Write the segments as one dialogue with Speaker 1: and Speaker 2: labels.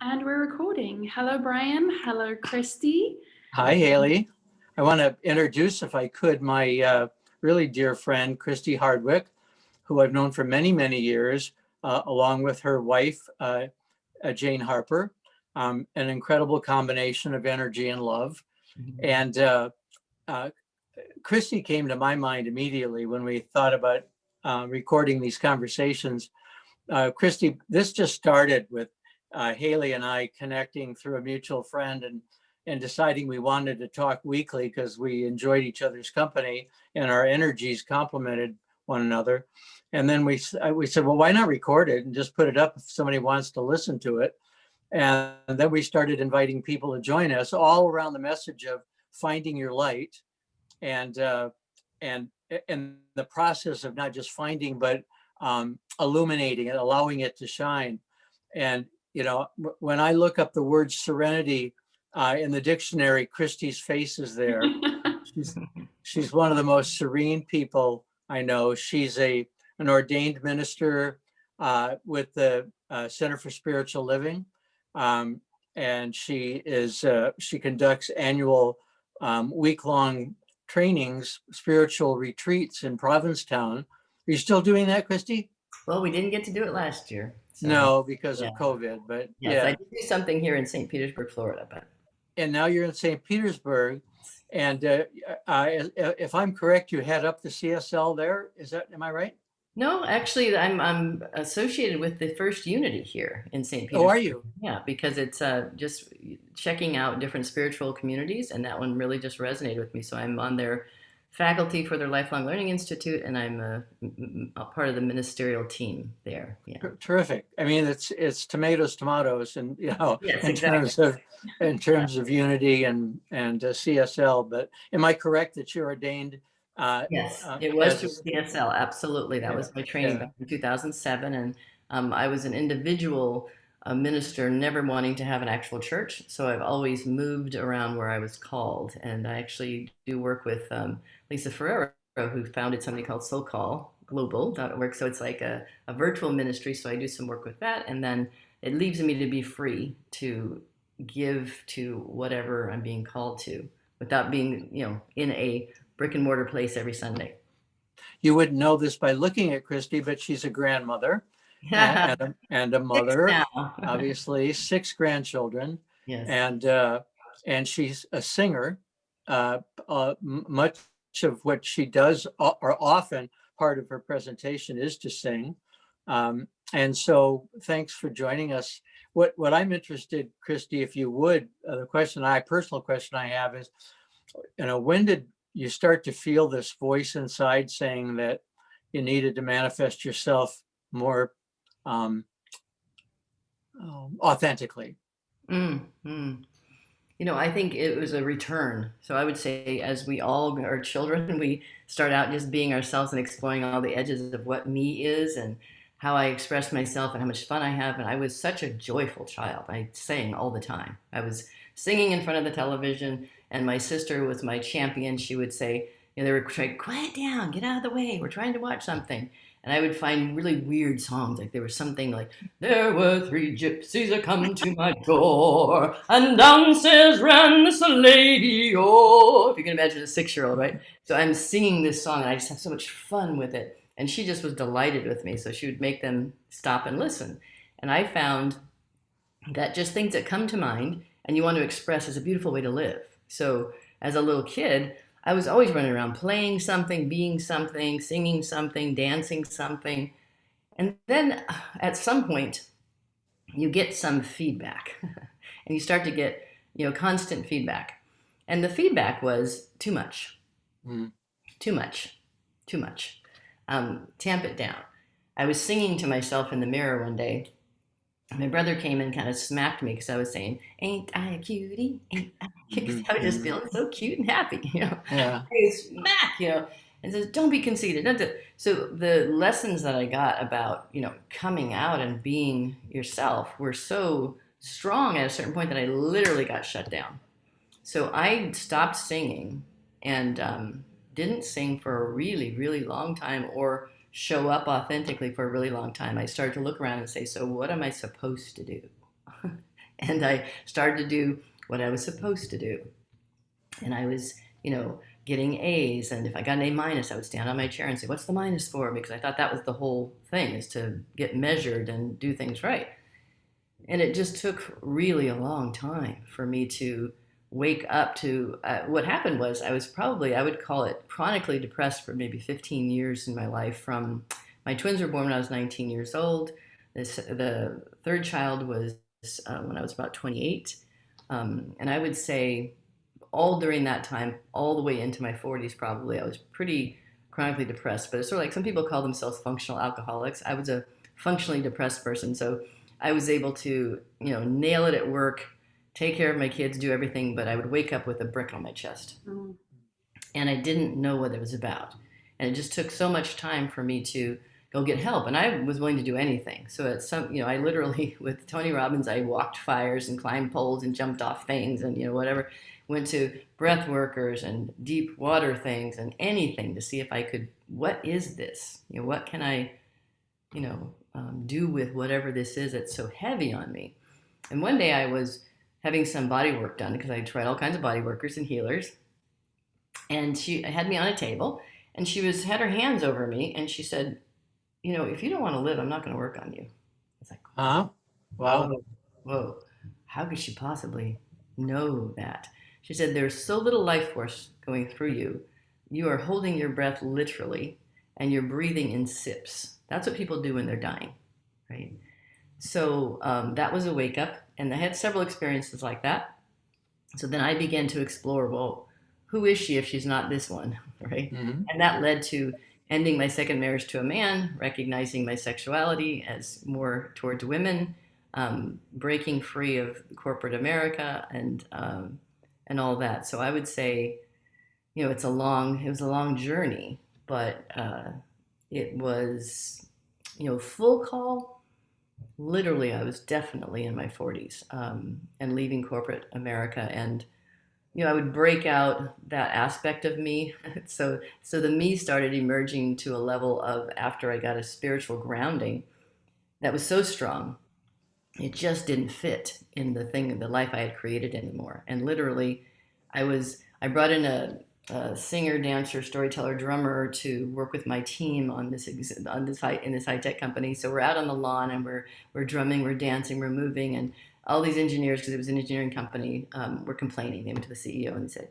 Speaker 1: And we're recording. Hello, Brian. Hello, Christie.
Speaker 2: Hi, Hayley. I want to introduce, if I could, my really dear friend, Christie Hardwick, who I've known for many, many years, along with her wife, Jane Harper. An incredible combination of energy and love. And Christie came to my mind immediately when we thought about recording these conversations. Christie, this just started with Hayley and I connecting through a mutual friend and deciding we wanted to talk weekly because we enjoyed each other's company and our energies complemented one another. And then we said, well, why not record it and just put it up if somebody wants to listen to it? And then we started inviting people to join us all around the message of finding your light and the process of not just finding, but illuminating it, allowing it to shine. And, you know, when I look up the word serenity in the dictionary, Christie's face is there. She's one of the most serene people I know. She's an ordained minister with the Center for Spiritual Living. And she conducts annual week-long trainings, spiritual retreats in Provincetown. Are you still doing that, Christie?
Speaker 3: Well, we didn't get to do it last year.
Speaker 2: So, no, because of COVID, but
Speaker 3: yes, I did do something here in St. Petersburg, Florida.
Speaker 2: And now you're in St. Petersburg. And if I'm correct, you head up the CSL there. Am I right?
Speaker 3: No, actually, I'm associated with the First Unity here in St. Petersburg.
Speaker 2: Oh, are you?
Speaker 3: Yeah, because it's just checking out different spiritual communities, and that one really just resonated with me. So I'm on their faculty for their Lifelong Learning Institute, and I'm a part of the ministerial team there. Yeah.
Speaker 2: Terrific. I mean, it's tomatoes, and
Speaker 3: yes,
Speaker 2: in
Speaker 3: exactly.
Speaker 2: terms of unity and CSL. But am I correct that you're ordained?
Speaker 3: Yes, it was through CSL. Absolutely, that was my training back in 2007, and I was an individual minister, never wanting to have an actual church. So I've always moved around where I was called, and I actually do work with Lisa Ferrero, who founded something called SoCallGlobal.org. So it's like a virtual ministry. So I do some work with that, and then it leaves me to be free to give to whatever I'm being called to, without being, in a brick and mortar place every Sunday.
Speaker 2: You wouldn't know this by looking at Christie, but she's a grandmother and a mother, obviously 6 grandchildren.
Speaker 3: Yes.
Speaker 2: And she's a singer. Much of what she does, or often part of her presentation, is to sing. And so thanks for joining us. What I'm interested, Christie, if you would, personal question I have is, when did you start to feel this voice inside saying that you needed to manifest yourself more authentically?
Speaker 3: I think it was a return. So I would say, as we all are children, we start out just being ourselves and exploring all the edges of what me is and how I express myself and how much fun I have. And I was such a joyful child. I sang all the time. I was singing in front of the television, and my sister was my champion. She would say, they were trying, quiet down, get out of the way, we're trying to watch something. And I would find really weird songs. Like there was something like, there were 3 gypsies that come to my door, and downstairs ran this lady. Oh, if you can imagine a 6-year-old, right? So I'm singing this song, and I just have so much fun with it. And she just was delighted with me. So she would make them stop and listen. And I found that just things that come to mind and you want to express is a beautiful way to live. So as a little kid, I was always running around playing something, being something, singing something, dancing something. And then at some point, you get some feedback and you start to get, constant feedback. And the feedback was too much, too much. Tamp it down. I was singing to myself in the mirror one day. My brother came and kind of smacked me because I was saying, ain't I a cutie? Ain't I a cutie? I was just feeling so cute and happy,
Speaker 2: Yeah.
Speaker 3: Smack, and says, don't be conceited. So the lessons that I got about, coming out and being yourself were so strong at a certain point that I literally got shut down. So I stopped singing and didn't sing for a really, really long time, or show up authentically for a really long time. I started to look around and say, so what am I supposed to do? And I started to do what I was supposed to do. And I was, getting A's. And if I got an A minus, I would stand on my chair and say, what's the minus for? Because I thought that was the whole thing, is to get measured and do things right. And it just took really a long time for me to wake up to what happened was I was probably, I would call it chronically depressed for maybe 15 years in my life. From my twins were born when I was 19 years old. The third child was when I was about 28. And I would say all during that time, all the way into my 40s, probably, I was pretty chronically depressed. But it's sort of like some people call themselves functional alcoholics. I was a functionally depressed person. So I was able to, nail it at work, take care of my kids, do everything, but I would wake up with a brick on my chest. Mm-hmm. And I didn't know what it was about. And it just took so much time for me to go get help. And I was willing to do anything. So at I literally, with Tony Robbins, I walked fires and climbed poles and jumped off things and, whatever. Went to breath workers and deep water things and anything to see if I could, what is this? What can I, do with whatever this is that's so heavy on me? And one day I was having some body work done because I tried all kinds of body workers and healers. And she had me on a table and she had her hands over me and she said, if you don't want to live, I'm not going to work on you. I was like,
Speaker 2: huh? Wow.
Speaker 3: Whoa. How could she possibly know that? She said, there's so little life force going through you. You are holding your breath literally and you're breathing in sips. That's what people do when they're dying, right? So that was a wake up, and I had several experiences like that. So then I began to explore, well, who is she if she's not this one, right? Mm-hmm. And that led to ending my second marriage to a man, recognizing my sexuality as more towards women, breaking free of corporate America, and all that. So I would say, it was a long journey, but it was, full call. Literally, I was definitely in my 40s and leaving corporate America. And, I would break out that aspect of me. So the me started emerging to a level of, after I got a spiritual grounding that was so strong, it just didn't fit in the life I had created anymore. And literally, I brought in a singer, dancer, storyteller, drummer to work with my team in this high tech company. So we're out on the lawn and we're drumming, we're dancing, we're moving, and all these engineers, because it was an engineering company, were complaining. They went to the CEO and said,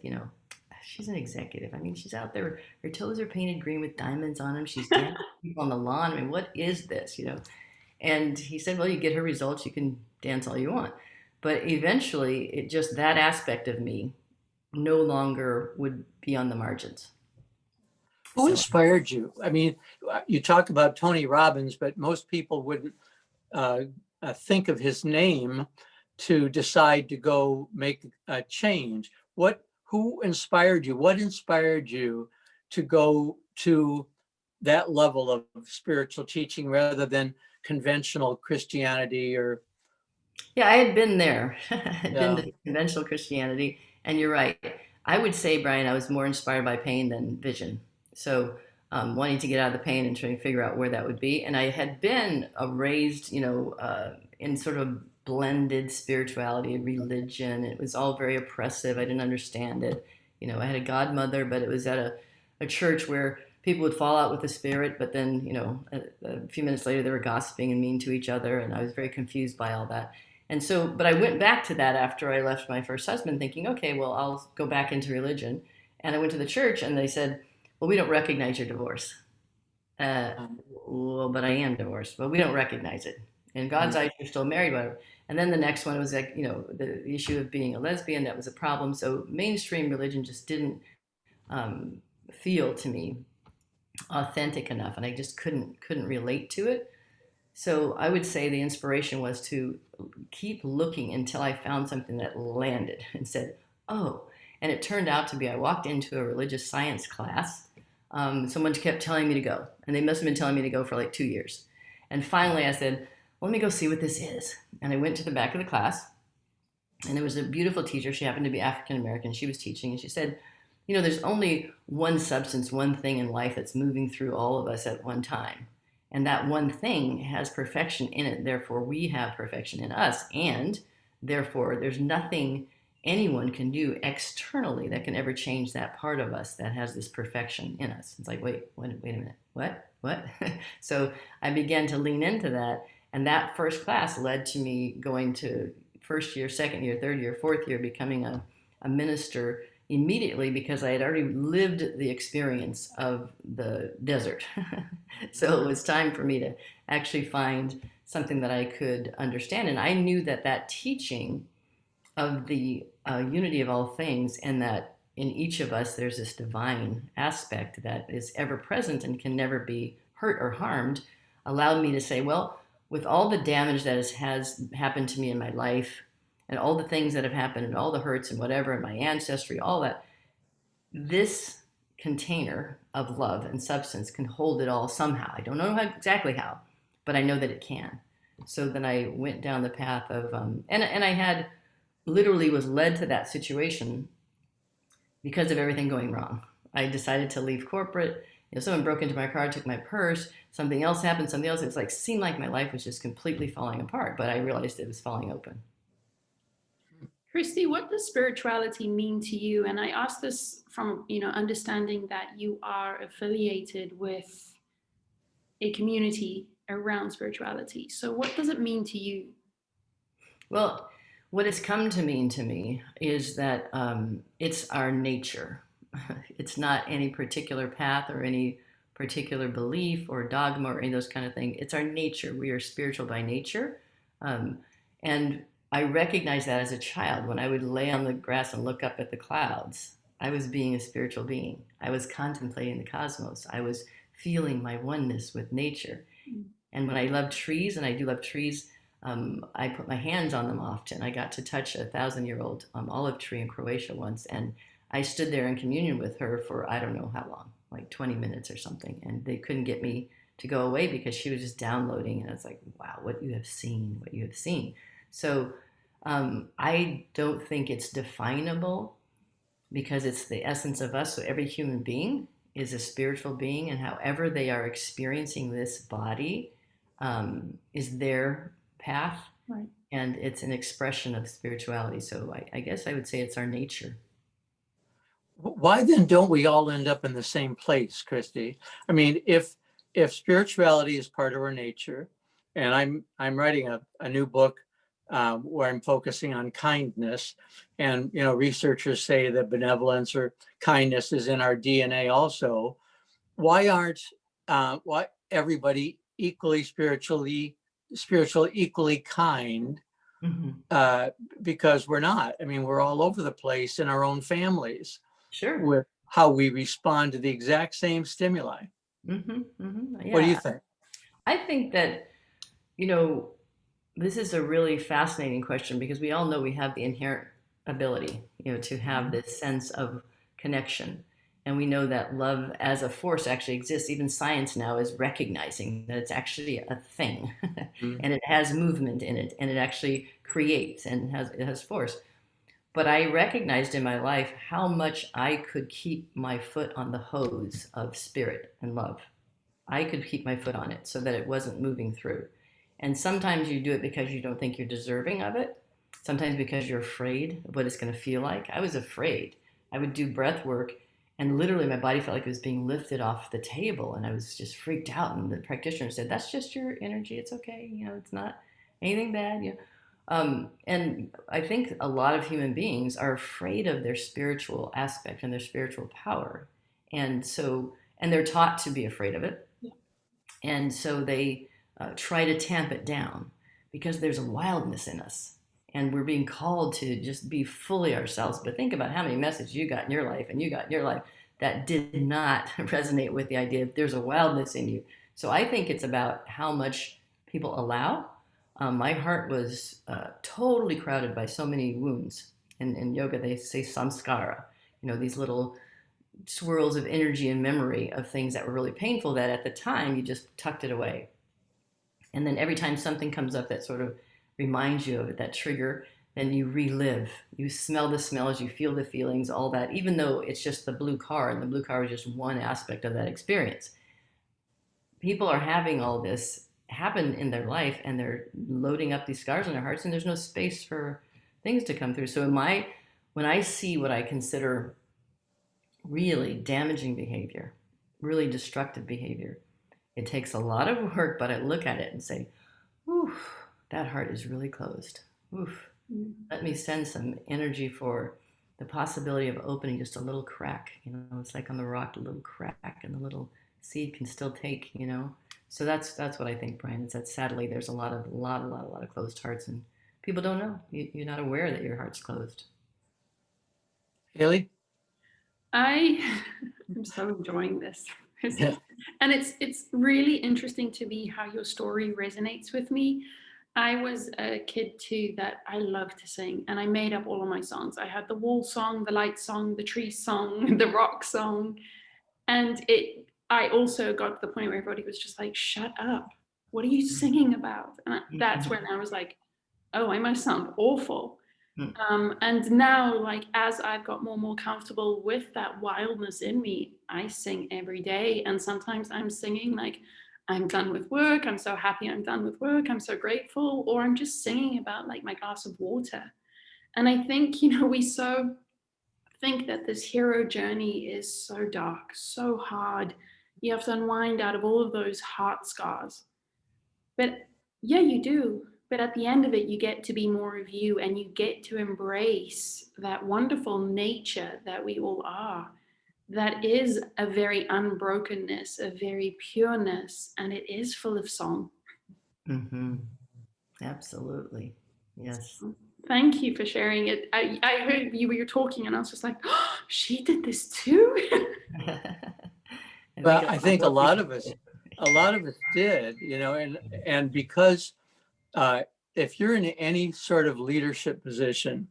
Speaker 3: she's an executive. I mean, she's out there, her toes are painted green with diamonds on them. She's dancing people on the lawn. I mean, what is this? And he said, well, you get her results, you can dance all you want. But eventually, that aspect of me no longer would be on the margins.
Speaker 2: Who inspired you? I mean, you talk about Tony Robbins, but most people wouldn't think of his name to decide to go make a change. Who inspired you? What inspired you to go to that level of spiritual teaching rather than conventional Christianity? Or
Speaker 3: yeah, I had been there. I'd been to conventional Christianity, and you're right. I would say, Brian, I was more inspired by pain than vision. So wanting to get out of the pain and trying to figure out where that would be. And I had been raised, in sort of blended spirituality and religion. It was all very oppressive. I didn't understand it. I had a godmother, but it was at a church where people would fall out with the spirit, but then, a few minutes later they were gossiping and mean to each other. And I was very confused by all that. And so, but I went back to that after I left my first husband thinking, okay, well, I'll go back into religion. And I went to the church and they said, well, we don't recognize your divorce. Well, but I am divorced. Well, we don't recognize it. In God's eyes, you're still married, whatever. And then the next one was like, the issue of being a lesbian, that was a problem. So mainstream religion just didn't feel to me authentic enough. And I just couldn't relate to it. So I would say the inspiration was to keep looking until I found something that landed and said, oh, and it turned out to be, I walked into a religious science class. Someone kept telling me to go, and they must have been telling me to go for like 2 years. And finally I said, well, let me go see what this is. And I went to the back of the class, and there was a beautiful teacher. She happened to be African-American. She was teaching, and she said, there's only one substance, one thing in life that's moving through all of us at one time. And that one thing has perfection in it. Therefore, we have perfection in us. And therefore there's nothing anyone can do externally that can ever change that part of us that has this perfection in us. It's like, wait a minute, what? So I began to lean into that, and that first class led to me going to first year, second year, third year, fourth year, becoming a minister immediately, because I had already lived the experience of the desert. So it was time for me to actually find something that I could understand. And I knew that that teaching of the unity of all things, and that in each of us there's this divine aspect that is ever present and can never be hurt or harmed, allowed me to say, well, with all the damage that has happened to me in my life, and all the things that have happened, and all the hurts and whatever, and my ancestry, all that, this container of love and substance can hold it all somehow. I don't know exactly how, but I know that it can. So then I went down the path of, and I had literally was led to that situation because of everything going wrong. I decided to leave corporate. Someone broke into my car, took my purse, something else happened, something else. It seemed like my life was just completely falling apart, but I realized it was falling open.
Speaker 1: Christie, what does spirituality mean to you? And I ask this from, understanding that you are affiliated with a community around spirituality. So what does it mean to you?
Speaker 3: Well, what it's come to mean to me is that it's our nature. It's not any particular path or any particular belief or dogma or any of those kind of things. It's our nature. We are spiritual by nature. And I recognized that as a child. When I would lay on the grass and look up at the clouds, I was being a spiritual being. I was contemplating the cosmos. I was feeling my oneness with nature. And when I love trees, and I do love trees, I put my hands on them often. I got to touch a 1,000-year-old olive tree in Croatia once, and I stood there in communion with her for I don't know how long, like 20 minutes or something, and they couldn't get me to go away because she was just downloading, and I was like, wow, what you have seen, what you have seen. So I don't think it's definable, because it's the essence of us. So every human being is a spiritual being, and however they are experiencing this body is their path,
Speaker 1: right?
Speaker 3: And it's an expression of spirituality. So I guess I would say it's our nature.
Speaker 2: Why then don't we all end up in the same place, Christie? I mean, if spirituality is part of our nature, and I'm writing a new book where I'm focusing on kindness, and researchers say that benevolence or kindness is in our DNA also. Why aren't why everybody equally spiritual, equally kind?
Speaker 3: Mm-hmm.
Speaker 2: Because we're not. I mean, we're all over the place in our own families.
Speaker 3: Sure.
Speaker 2: With how we respond to the exact same stimuli.
Speaker 3: Mm-hmm. Mm-hmm. Yeah.
Speaker 2: What do you think?
Speaker 3: I think that, this is a really fascinating question, because we all know we have the inherent ability, to have this sense of connection. And we know that love as a force actually exists. Even science now is recognizing that it's actually a thing and it has movement in it, and it actually creates, and it has force. But I recognized in my life how much I could keep my foot on the hose of spirit and love. I could keep my foot on it so that it wasn't moving through. And sometimes you do it because you don't think you're deserving of it. Sometimes because you're afraid of what it's going to feel like. I was afraid. I would do breath work, and literally my body felt like it was being lifted off the table, and I was just freaked out. And the practitioner said, "That's just your energy. It's okay. It's not anything bad." And I think a lot of human beings are afraid of their spiritual aspect and their spiritual power. And they're taught to be afraid of it.
Speaker 1: Yeah.
Speaker 3: And so they try to tamp it down, because there's a wildness in us, and we're being called to just be fully ourselves. But think about how many messages you got in your life and you got in your life that did not resonate with the idea that there's a wildness in you. So I think it's about how much people allow. My heart was totally crowded by so many wounds. In yoga, they say samskara, these little swirls of energy and memory of things that were really painful, that at the time you just tucked it away. And then every time something comes up that sort of reminds you of it, that trigger, then you relive. You smell the smells, you feel the feelings, all that, even though it's just the blue car, and the blue car is just one aspect of that experience. People are having all this happen in their life, and they're loading up these scars in their hearts, and there's no space for things to come through. So when I see what I consider really damaging behavior, really destructive behavior, it takes a lot of work, but I look at it and say, oof, that heart is really closed. Oof. Let me send some energy for the possibility of opening just a little crack. You know, it's like on the rock, a little crack, and the little seed can still take. You know, so that's what I think, Brian. Is that sadly there's a lot of closed hearts, and people don't know. You're not aware that your heart's closed.
Speaker 2: Hayley?
Speaker 1: I'm so enjoying this.
Speaker 2: Yeah.
Speaker 1: And it's really interesting to me how your story resonates with me. I was a kid too that I loved to sing, and I made up all of my songs. I had the wall song, the light song, the tree song, the rock song. And I also got to the point where everybody was just like, shut up. What are you singing about? And that's when I was like, oh, I must sound awful. And now, like, as I've got more and more comfortable with that wildness in me, I sing every day. And sometimes I'm singing like, I'm done with work. I'm so happy I'm done with work. I'm so grateful. Or I'm just singing about like my glass of water. And I think, we so think that this hero journey is so dark, so hard. You have to unwind out of all of those heart scars. But yeah, you do. But at the end of it, you get to be more of you, and you get to embrace that wonderful nature that we all are. That is a very unbrokenness, a very pureness, and it is full of song.
Speaker 3: Mm-hmm. Absolutely. Yes.
Speaker 1: Thank you for sharing it. I heard you were talking, and I was just like, oh, she did this too.
Speaker 2: Well, I think a lot of us did, and because if you're in any sort of leadership position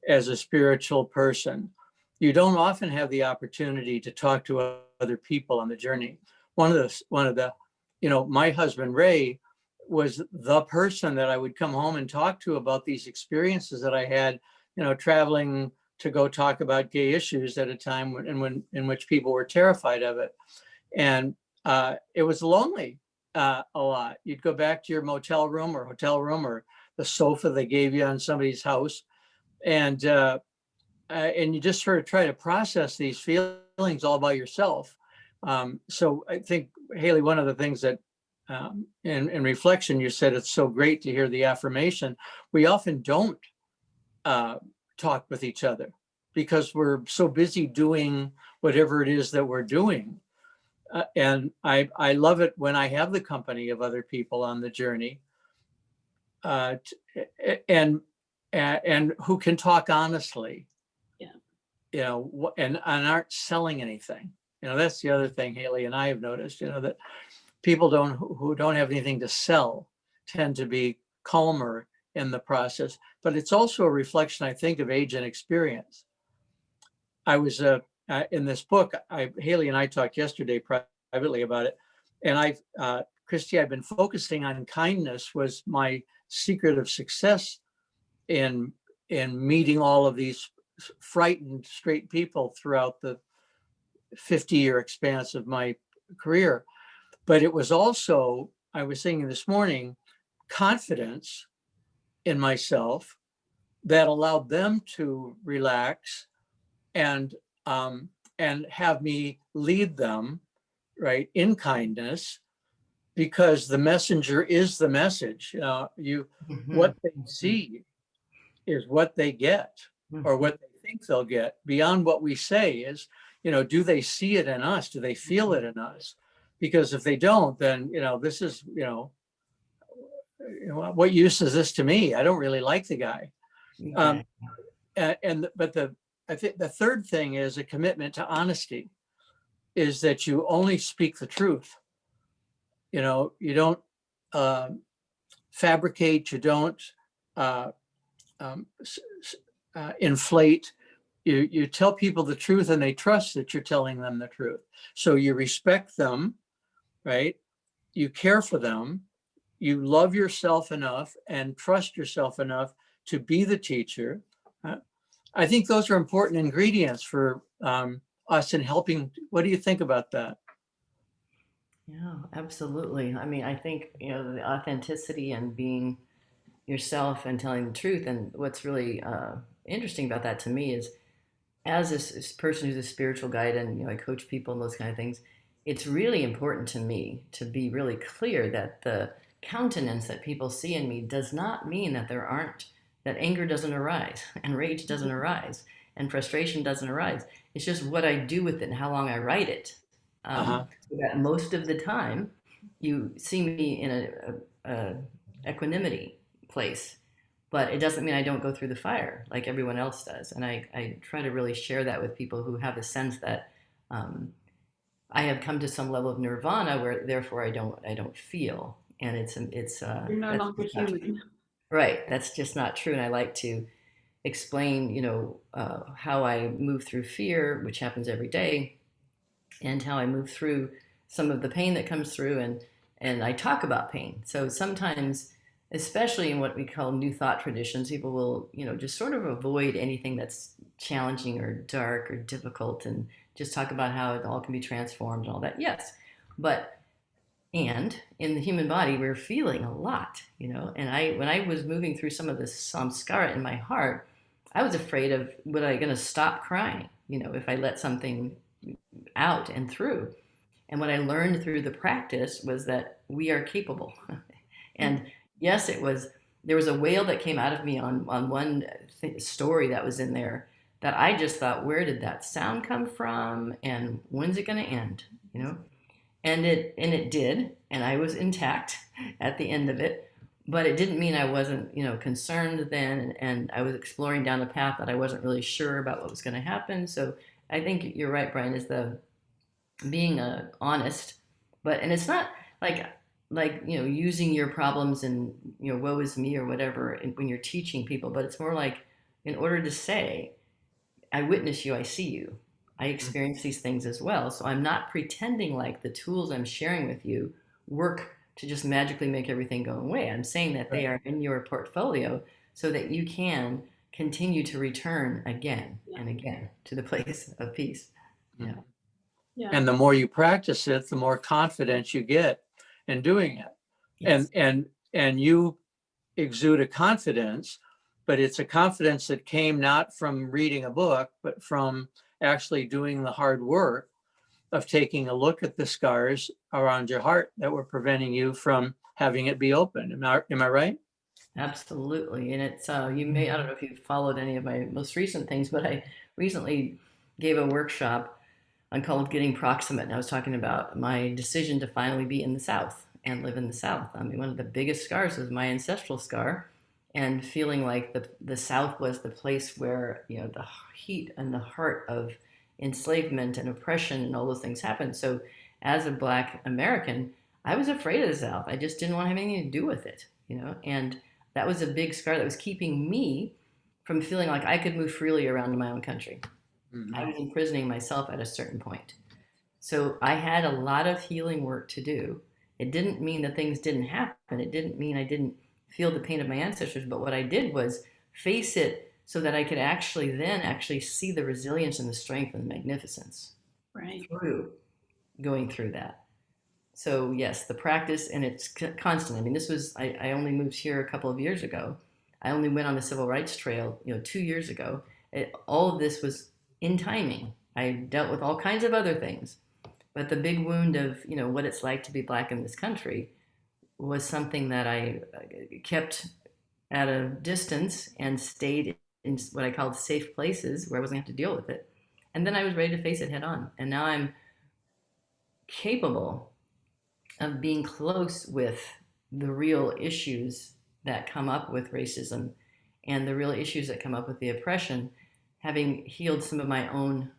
Speaker 2: as a spiritual person, you don't often have the opportunity to talk to other people on the journey. One of the, my husband, Ray, was the person that I would come home and talk to about these experiences that I had, traveling to go talk about gay issues at a time in which people were terrified of it. And it was lonely a lot. You'd go back to your motel room or hotel room or the sofa they gave you on somebody's house, and you just sort of try to process these feelings all by yourself. So I think, Hayley, one of the things that in reflection, you said it's so great to hear the affirmation. We often don't talk with each other because we're so busy doing whatever it is that we're doing. And I love it when I have the company of other people on the journey, and who can talk honestly. Yeah. And aren't selling anything. That's the other thing Hayley and I have noticed. That people who don't have anything to sell tend to be calmer in the process. But it's also a reflection, I think, of age and experience. I was in this book, Hayley and I talked yesterday privately about it. And Christie, I've been focusing on kindness was my secret of success in meeting all of these frightened straight people throughout the 50-year expanse of my career. But it was also, I was thinking this morning, confidence in myself that allowed them to relax and have me lead them, right, in kindness, because the messenger is the message. What they see is what they get, or what they think they'll get. Beyond what we say is, do they see it in us? Do they feel it in us? Because if they don't, then this is what use is this to me? I don't really like the guy. Okay. But I think the third thing is a commitment to honesty, is that you only speak the truth. You don't fabricate, you don't inflate. You tell people the truth, and they trust that you're telling them the truth. So you respect them, right? You care for them. You love yourself enough and trust yourself enough to be the teacher. I think those are important ingredients for us in helping. What do you think about that?
Speaker 3: Yeah, absolutely. I mean, I think, the authenticity and being yourself and telling the truth. And what's really interesting about that to me is, as this person who's a spiritual guide and I coach people and those kind of things, it's really important to me to be really clear that the countenance that people see in me does not mean that that anger doesn't arise and rage doesn't arise and frustration doesn't arise. It's just what I do with it and how long I write it. So that most of the time you see me in a equanimity place, but it doesn't mean I don't go through the fire like everyone else does. And I try to really share that with people who have a sense that I have come to some level of nirvana where therefore I don't feel. And
Speaker 1: You're no longer human.
Speaker 3: Right. That's just not true. And I like to explain, how I move through fear, which happens every day, and how I move through some of the pain that comes through, and I talk about pain. So sometimes, especially in what we call new thought traditions, people will, just sort of avoid anything that's challenging or dark or difficult and just talk about how it all can be transformed and all that. Yes. And in the human body, we're feeling a lot, and when I was moving through some of this samskara in my heart, I was afraid of, was I going to stop crying, if I let something out and through. And what I learned through the practice was that we are capable. And yes, there was a wail that came out of me on one story that was in there that I just thought, where did that sound come from? And when's it going to end? And it did. And I was intact at the end of it. But it didn't mean I wasn't, concerned then. And I was exploring down a path that I wasn't really sure about what was going to happen. So I think you're right, Brian, is the being honest, and it's not like using your problems and woe is me or whatever when you're teaching people, but it's more like, in order to say, I witness you, I see you, I experience these things as well. So I'm not pretending like the tools I'm sharing with you work to just magically make everything go away. I'm saying that they are in your portfolio so that you can continue to return again and again to the place of peace. Yeah.
Speaker 1: Yeah.
Speaker 2: And the more you practice it, the more confidence you get in doing it. Yes. And you exude a confidence, but it's a confidence that came not from reading a book, but from actually doing the hard work of taking a look at the scars around your heart that were preventing you from having it be open. Am I right?
Speaker 3: Absolutely. And it's, I don't know if you've followed any of my most recent things, but I recently gave a workshop called Getting Proximate. And I was talking about my decision to finally be in the South and live in the South. I mean, one of the biggest scars was my ancestral scar, and feeling like the South was the place where, the heat and the heart of enslavement and oppression and all those things happened. So as a Black American, I was afraid of the South. I just didn't want to have anything to do with it, and that was a big scar that was keeping me from feeling like I could move freely around in my own country. Mm-hmm. I was imprisoning myself at a certain point. So I had a lot of healing work to do. It didn't mean that things didn't happen. It didn't mean I didn't feel the pain of my ancestors. But what I did was face it so that I could actually see the resilience and the strength and the magnificence through going through that. So yes, the practice, and it's constant. I mean, I only moved here a couple of years ago. I only went on the Civil Rights Trail, 2 years ago. All of this was in timing. I dealt with all kinds of other things, but the big wound of, what it's like to be Black in this country was something that I kept at a distance and stayed in what I called safe places where I wasn't going to have to deal with it. And then I was ready to face it head on. And now I'm capable of being close with the real issues that come up with racism and the real issues that come up with the oppression, having healed some of my own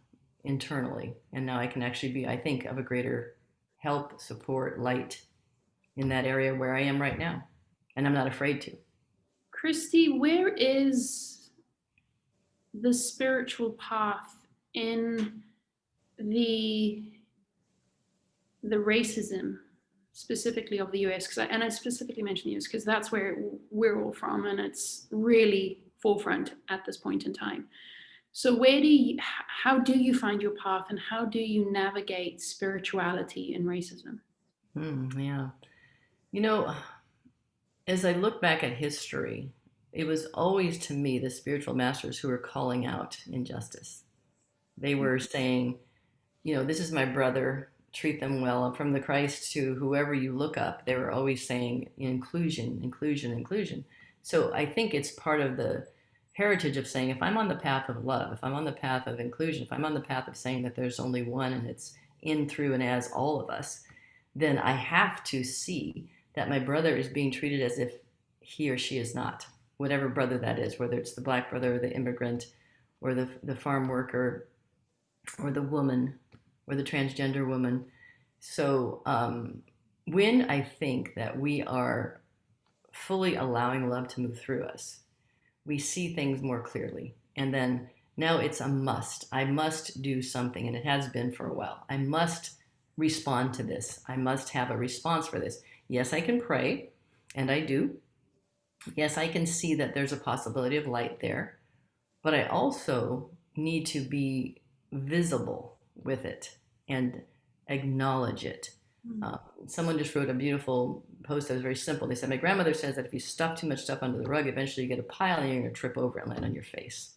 Speaker 3: internally. And now I can actually be, I think, of a greater help, support, light in that area where I am right now. And I'm not afraid to.
Speaker 1: Christie, where is the spiritual path in the racism specifically of the US? And I specifically mention the US because that's where we're all from, and it's really forefront at this point in time. So how do you find your path, and how do you navigate spirituality and racism?
Speaker 3: Yeah. As I look back at history, it was always to me the spiritual masters who were calling out injustice. They were saying, this is my brother, treat them well. From the Christ to whoever you look up, they were always saying inclusion, inclusion, inclusion. So I think it's part of the heritage of saying, if I'm on the path of love, if I'm on the path of inclusion, if I'm on the path of saying that there's only one and it's in, through, and as all of us, then I have to see that my brother is being treated as if he or she is not, whatever brother that is, whether it's the Black brother or the immigrant or the farm worker or the woman or the transgender woman. So when I think that we are fully allowing love to move through us, we see things more clearly. And then now it's a must. I must do something, and it has been for a while. I must respond to this. I must have a response for this. Yes, I can pray, and I do. Yes, I can see that there's a possibility of light there, but I also need to be visible with it and acknowledge it. Someone just wrote a beautiful post that was very simple. They said, my grandmother says that if you stuff too much stuff under the rug, eventually you get a pile and you're going to trip over and land on your face.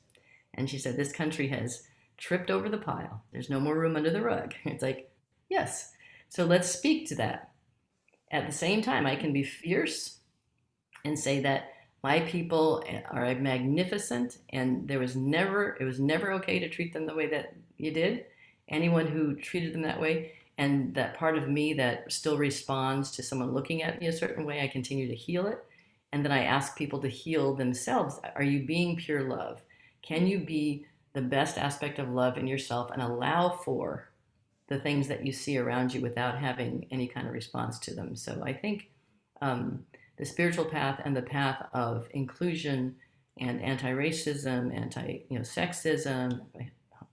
Speaker 3: And she said, this country has tripped over the pile. There's no more room under the rug. It's like, yes. So let's speak to that. At the same time, I can be fierce and say that my people are magnificent, and it was never okay to treat them the way that you did. Anyone who treated them that way, and that part of me that still responds to someone looking at me a certain way, I continue to heal it. And then I ask people to heal themselves. Are you being pure love? Can you be the best aspect of love in yourself and allow for the things that you see around you without having any kind of response to them? So I think the spiritual path and the path of inclusion and anti-racism, anti-sexism,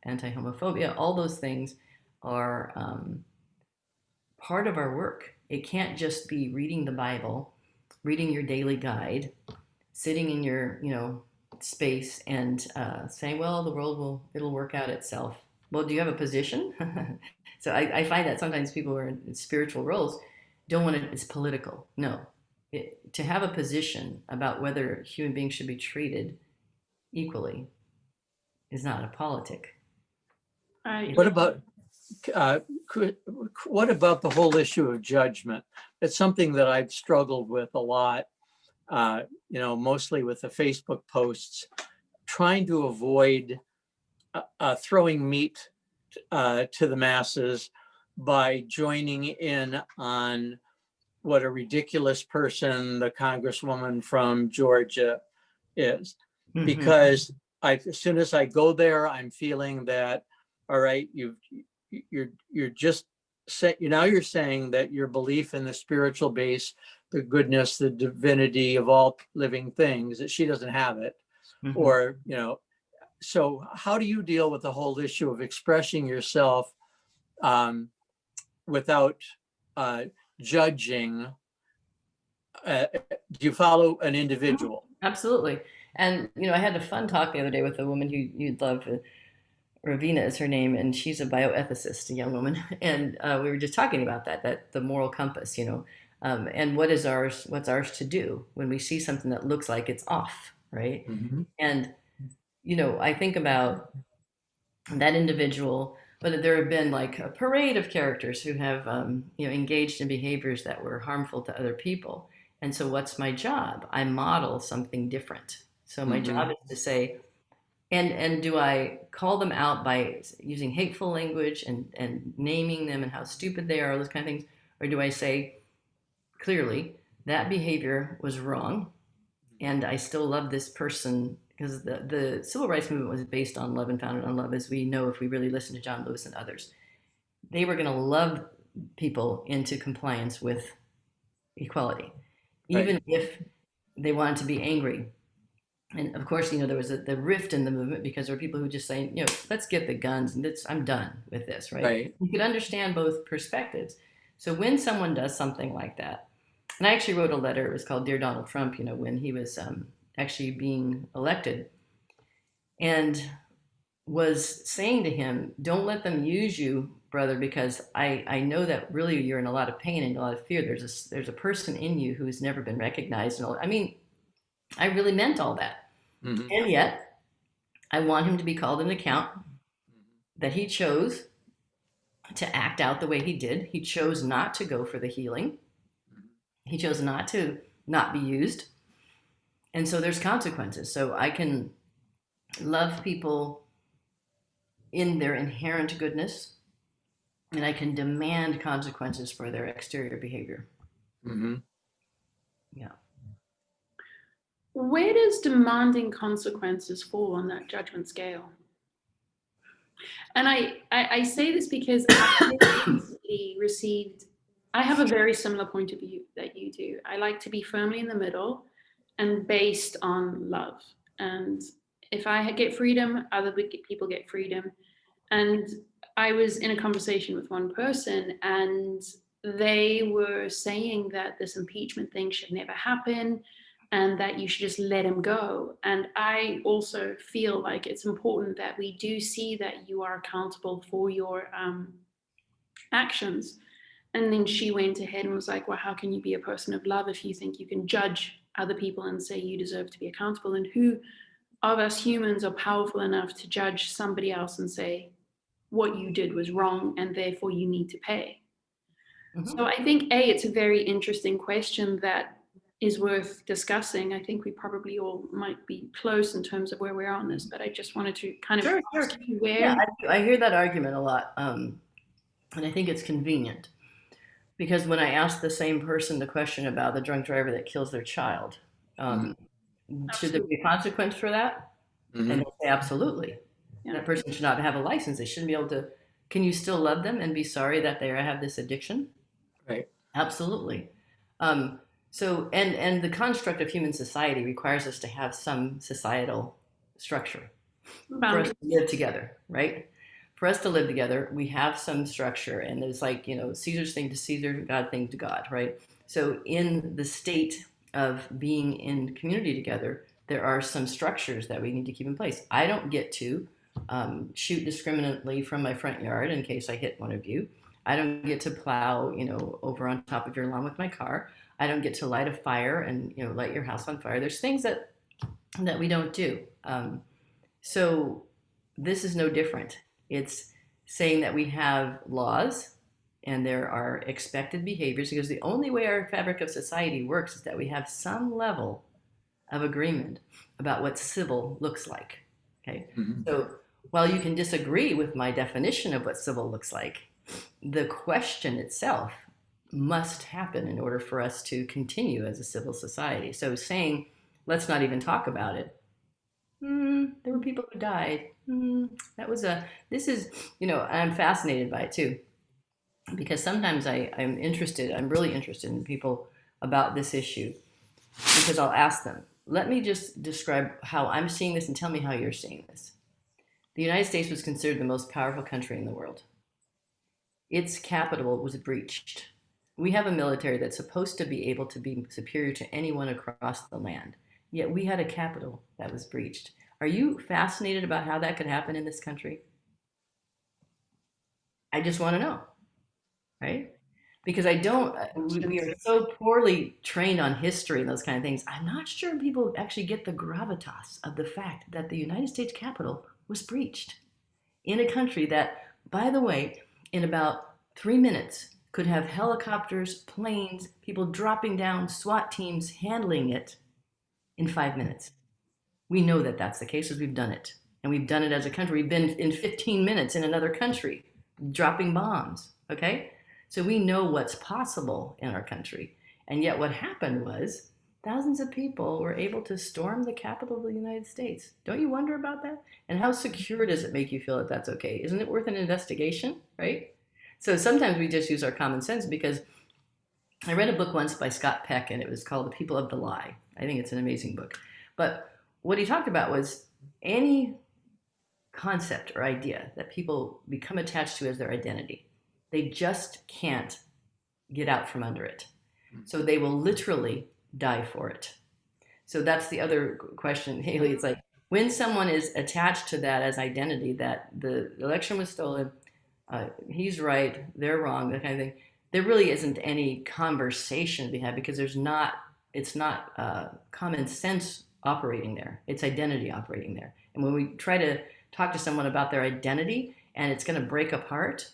Speaker 3: anti-homophobia, all those things are part of our work. It can't just be reading the Bible, reading your daily guide, sitting in your space and saying, well, the world it'll work out itself. Well, do you have a position? So I find that sometimes people who are in spiritual roles don't want it's political. No, to have a position about whether human beings should be treated equally is not a politic.
Speaker 2: What about the whole issue of judgment? It's something that I've struggled with a lot, mostly with the Facebook posts, trying to avoid throwing meat to the masses by joining in on what a ridiculous person the Congresswoman from Georgia is. Mm-hmm. Because as soon as I go there, I'm feeling that, all right, you're just you're saying that your belief in the spiritual base, the goodness, the divinity of all living things, that she doesn't have it. Mm-hmm. Or, so how do you deal with the whole issue of expressing yourself without judging? Do you follow an individual?
Speaker 3: Absolutely. And, I had a fun talk the other day with a woman who you'd love. Ravina is her name, and she's a bioethicist, a young woman. And we were just talking about that the moral compass, and what's ours to do when we see something that looks like it's off, right? Mm-hmm. And, I think about that individual, but there have been like a parade of characters who have, engaged in behaviors that were harmful to other people. And so what's my job? I model something different. So my mm-hmm. job is to say, and do I call them out by using hateful language and naming them and how stupid they are, those kind of things? Or do I say, clearly, that behavior was wrong, and I still love this person? Because the civil rights movement was based on love and founded on love, as we know if we really listen to John Lewis and others. They were going to love people into compliance with equality, even right. if they wanted to be angry. And of course, there was the rift in the movement because there were people who just saying, let's get the guns and I'm done with this, right? You could understand both perspectives. So when someone does something like that, and I actually wrote a letter, it was called Dear Donald Trump, when he was actually being elected, and was saying to him, don't let them use you brother, because I know that really you're in a lot of pain and a lot of fear. There's a person in you who's never been recognized. And all, I mean, I really meant all that.
Speaker 2: Mhm.
Speaker 3: And yet I want him to be called an account that he chose to act out the way he did. He chose not to go for the healing. He chose not to not be used. And so there's consequences. So I can love people in their inherent goodness, and I can demand consequences for their exterior behavior.
Speaker 2: Mhm.
Speaker 3: Yeah.
Speaker 1: Where does demanding consequences fall on that judgment scale? And I say this because I recently received, I have a very similar point of view that you do. I like to be firmly in the middle and based on love. And if I get freedom, other people get freedom. And I was in a conversation with one person, and they were saying that this impeachment thing should never happen and that you should just let him go. And I also feel like it's important that we do see that you are accountable for your actions. And then she went ahead and was like, well, how can you be a person of love if you think you can judge other people and say you deserve to be accountable? And who of us humans are powerful enough to judge somebody else and say what you did was wrong and therefore you need to pay? So I think, it's a very interesting question that is worth discussing. I think we probably all might be close in terms of where we are on this, but I just wanted to kind of ask you where.
Speaker 3: Yeah, I hear that argument a lot. And I think it's convenient because when I ask the same person the question about the drunk driver that kills their child, should there be a consequence for that?
Speaker 2: Mhm.
Speaker 3: And they say, absolutely.
Speaker 1: Yeah.
Speaker 3: That person should not have a license. They shouldn't be able to. Can you still love them and be sorry that they have this addiction?
Speaker 2: Right.
Speaker 3: Absolutely. So, and the construct of human society requires us to have some societal structure for us to live together, right? For us to live together, we have some structure, and there's like, Caesar's thing to Caesar, God thing to God, right? So in the state of being in community together, there are some structures that we need to keep in place. I don't get to shoot discriminately from my front yard in case I hit one of you. I don't get to plow, over on top of your lawn with my car. I don't get to light a fire and, light your house on fire. There's things that we don't do. So this is no different. It's saying that we have laws and there are expected behaviors, because the only way our fabric of society works is that we have some level of agreement about what civil looks like. Okay.
Speaker 2: Mhm.
Speaker 3: So while you can disagree with my definition of what civil looks like, the question itself must happen in order for us to continue as a civil society. So saying, let's not even talk about it. There were people who died. This is, I'm fascinated by it too, because sometimes I'm really interested in people about this issue, because I'll ask them, let me just describe how I'm seeing this and tell me how you're seeing this. The United States was considered the most powerful country in the world. Its capital was breached. We have a military that's supposed to be able to be superior to anyone across the land. Yet we had a capital that was breached. Are you fascinated about how that could happen in this country? I just want to know, right? Because we are so poorly trained on history and those kind of things. I'm not sure people actually get the gravitas of the fact that the United States Capitol was breached in a country that, by the way, in about 3 minutes could have helicopters, planes, people dropping down, SWAT teams handling it in 5 minutes. We know that that's the case because we've done it. And we've done it as a country. We've been in 15 minutes in another country dropping bombs, okay? So we know what's possible in our country. And yet what happened was thousands of people were able to storm the Capitol of the United States. Don't you wonder about that? And how secure does it make you feel that that's okay? Isn't it worth an investigation, right? So sometimes we just use our common sense, because I read a book once by Scott Peck, and it was called The People of the Lie. I think it's an amazing book. But what he talked about was any concept or idea that people become attached to as their identity, they just can't get out from under it. So they will literally die for it. So that's the other question, Hayley. It's like when someone is attached to that as identity, that the election was stolen, he's right, they're wrong, that kind of thing. There really isn't any conversation to be had because it's not common sense operating there. It's identity operating there. And when we try to talk to someone about their identity and it's going to break apart,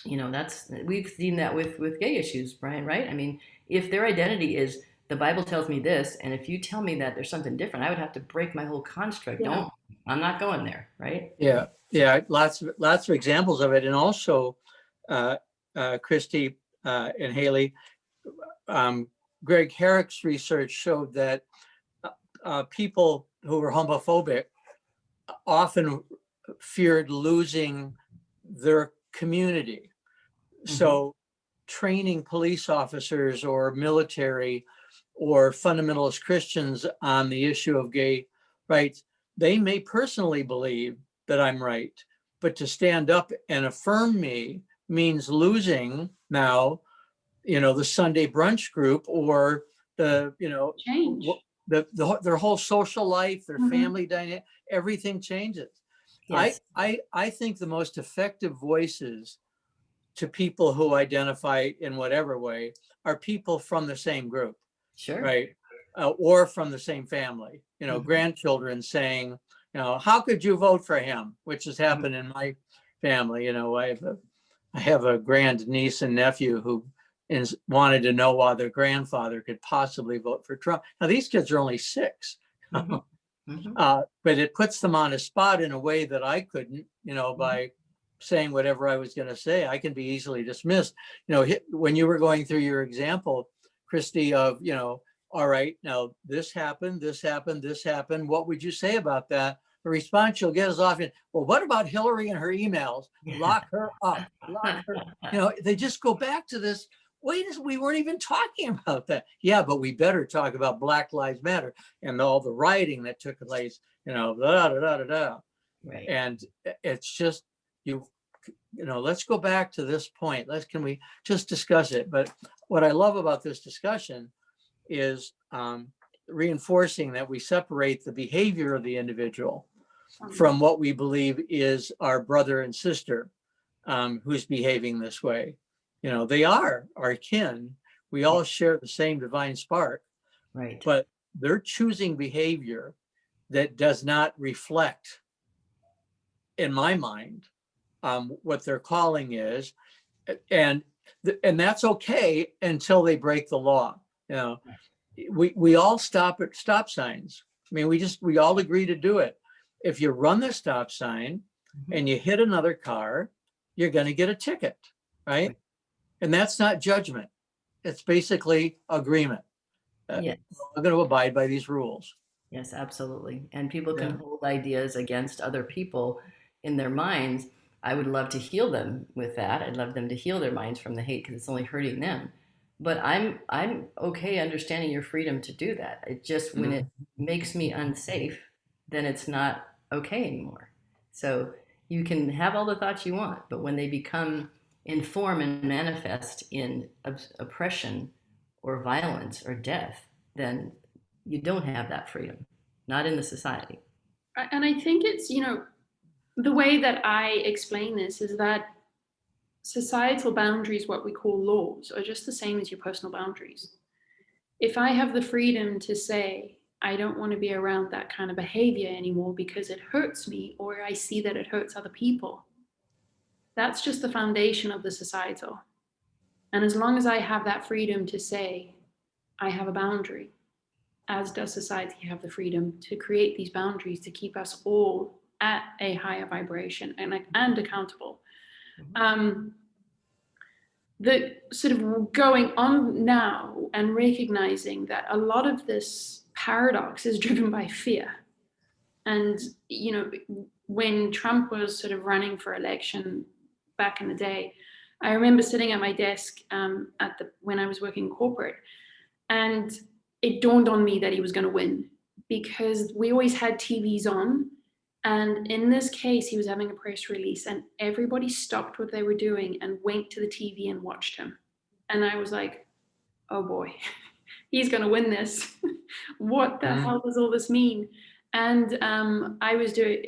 Speaker 3: we've seen that with gay issues, Brian, right? I mean, if their identity is the Bible tells me this, and if you tell me that there's something different, I would have to break my whole construct.
Speaker 1: Yeah.
Speaker 3: I'm not going there, right?
Speaker 2: Yeah, yeah, lots of examples of it. And also, Christie and Hayley, Greg Herrick's research showed that people who were homophobic often feared losing their community. So training police officers or military or fundamentalist Christians on the issue of gay rights, they may personally believe that I'm right, but to stand up and affirm me means losing now, the Sunday brunch group or the,
Speaker 1: Change.
Speaker 2: their whole social life, their family dynamic, everything changes.
Speaker 3: Yes.
Speaker 2: I think the most effective voices to people who identify in whatever way are people from the same group,
Speaker 3: Sure.
Speaker 2: right? Or from the same family, grandchildren saying, how could you vote for him? Which has happened in my family. I have a grand niece and nephew who wanted to know why their grandfather could possibly vote for Trump. Now these kids are only 6, but it puts them on a spot in a way that I couldn't, by saying whatever I was going to say. I can be easily dismissed. When you were going through your example, Christie, of, all right, now this happened, this happened, this happened. What would you say about that? The response you'll get is often, well, what about Hillary and her emails? Lock her up, lock her. They just go back to this. Wait, we weren't even talking about that. Yeah, but we better talk about Black Lives Matter and all the rioting that took place, da, da, da, da, da.
Speaker 3: Right.
Speaker 2: And it's just, let's go back to this point. Can we just discuss it? But what I love about this discussion is reinforcing that we separate the behavior of the individual from what we believe is our brother and sister who's behaving this way. They are our kin. We all share the same divine spark,
Speaker 3: right?
Speaker 2: But they're choosing behavior that does not reflect, in my mind, what their calling is, and that's okay until they break the law. We all stop at stop signs. I mean, we all agree to do it. If you run the stop sign and you hit another car, you're going to get a ticket, right? And that's not judgment. It's basically agreement.
Speaker 3: Yes.
Speaker 2: I'm going to abide by these rules.
Speaker 3: Yes, absolutely. And people can hold ideas against other people in their minds. I would love to heal them with that. I'd love them to heal their minds from the hate because it's only hurting them. But I'm okay understanding your freedom to do that. It just, when it makes me unsafe, then it's not okay anymore. So you can have all the thoughts you want, but when they become inform and manifest in oppression or violence or death, then you don't have that freedom, not in the society.
Speaker 1: And I think it's, the way that I explain this is that societal boundaries, what we call laws, are just the same as your personal boundaries. If I have the freedom to say, I don't want to be around that kind of behavior anymore because it hurts me, or I see that it hurts other people, that's just the foundation of the societal. And as long as I have that freedom to say, I have a boundary, as does society have the freedom to create these boundaries to keep us all at a higher vibration and accountable. The sort of going on now and recognizing that a lot of this paradox is driven by fear. And, when Trump was sort of running for election back in the day, I remember sitting at my desk when I was working in corporate, and it dawned on me that he was going to win because we always had TVs on. And in this case, he was having a press release and everybody stopped what they were doing and went to the TV and watched him. And I was like, oh boy, he's going to win this. What the hell does all this mean? And I was doing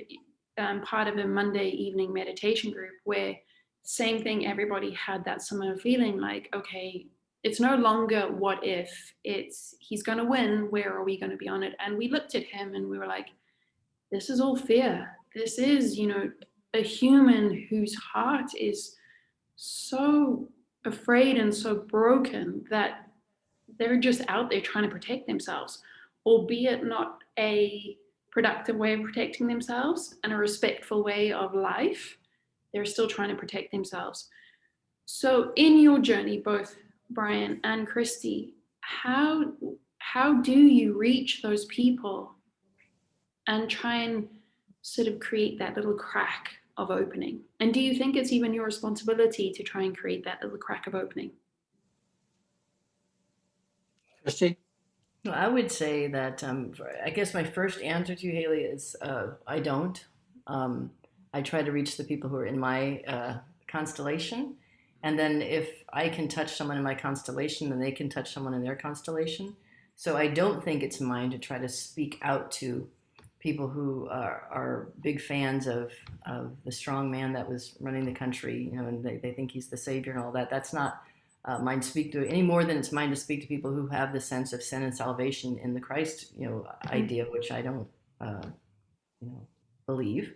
Speaker 1: part of a Monday evening meditation group where same thing, everybody had that similar feeling like, okay, it's no longer what if, it's he's going to win, where are we going to be on it? And we looked at him and we were like, this is all fear. This is, a human whose heart is so afraid and so broken that they're just out there trying to protect themselves, albeit not a productive way of protecting themselves and a respectful way of life. They're still trying to protect themselves. So in your journey, both Brian and Christie, how do you reach those people and try and sort of create that little crack of opening? And do you think it's even your responsibility to try and create that little crack of opening?
Speaker 2: Christie?
Speaker 3: Well, I would say that I guess my first answer to you, Hayley, is I don't. I try to reach the people who are in my constellation. And then if I can touch someone in my constellation, then they can touch someone in their constellation. So I don't think it's mine to try to speak out to people who are big fans of the strong man that was running the country, and they think he's the savior and all that. That's not mine to speak to any more than it's mine to speak to people who have the sense of sin and salvation in the Christ, idea, which I don't, believe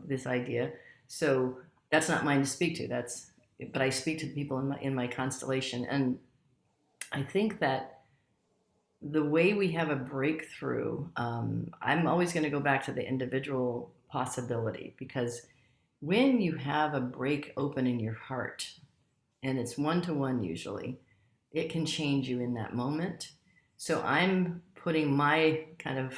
Speaker 3: this idea. So that's not mine to speak to. But I speak to the people in my constellation, and I think that the way we have a breakthrough, I'm always going to go back to the individual possibility, because when you have a break open in your heart, and it's one-to-one usually, it can change you in that moment. So I'm putting my kind of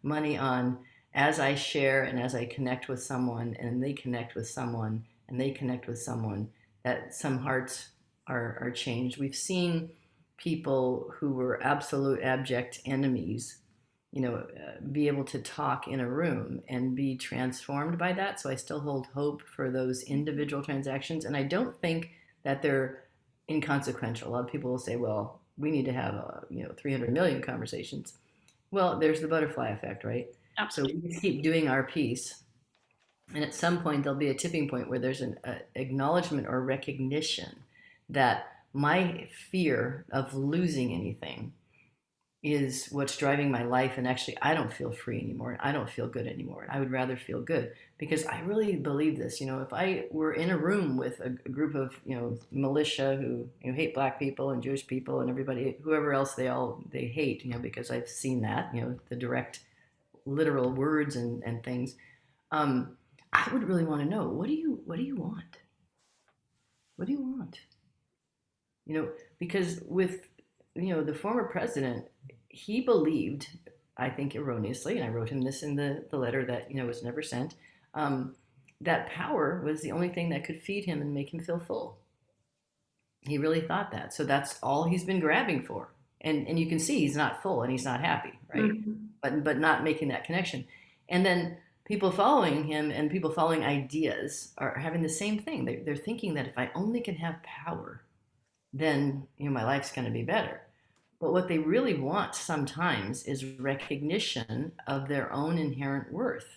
Speaker 3: money on, as I share and as I connect with someone and they connect with someone and they connect with someone, that some hearts are changed. We've seen people who were absolute abject enemies, be able to talk in a room and be transformed by that. So I still hold hope for those individual transactions. And I don't think that they're inconsequential. A lot of people will say, well, we need to have 300 million conversations. Well, there's the butterfly effect, right?
Speaker 1: Absolutely.
Speaker 3: So we keep doing our piece. And at some point, there'll be a tipping point where there's an acknowledgement or recognition that my fear of losing anything is what's driving my life. And actually, I don't feel free anymore. I don't feel good anymore. I would rather feel good, because I really believe this. If I were in a room with a group of, militia who hate Black people and Jewish people and everybody, whoever else they hate, because I've seen that, the direct literal words and things. I would really want to know, what do you want? What do you want? Because with, the former president, he believed, I think erroneously, and I wrote him this in the letter that, was never sent, that power was the only thing that could feed him and make him feel full. He really thought that. So that's all he's been grabbing for. And you can see he's not full and he's not happy, right? Mm-hmm. But not making that connection. And then people following him and people following ideas are having the same thing. They're thinking that if I only can have power, then my life's going to be better. But what they really want sometimes is recognition of their own inherent worth,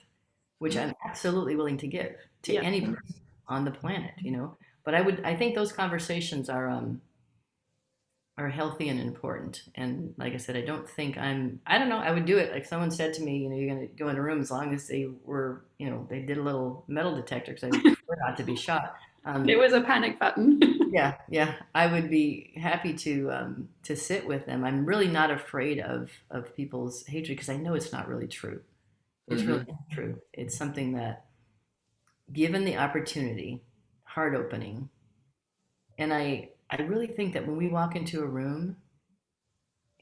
Speaker 3: which I'm absolutely willing to give to any person on the planet, But I think those conversations are healthy and important. And like I said, I don't know, I would do it. Like someone said to me, you're going to go in a room as long as they were, they did a little metal detector, because I prefer not to be shot.
Speaker 1: There was a panic button.
Speaker 3: Yeah. I would be happy to sit with them. I'm really not afraid of people's hatred, because I know it's not really true. It's really not true. It's something that, given the opportunity, heart opening, and I really think that when we walk into a room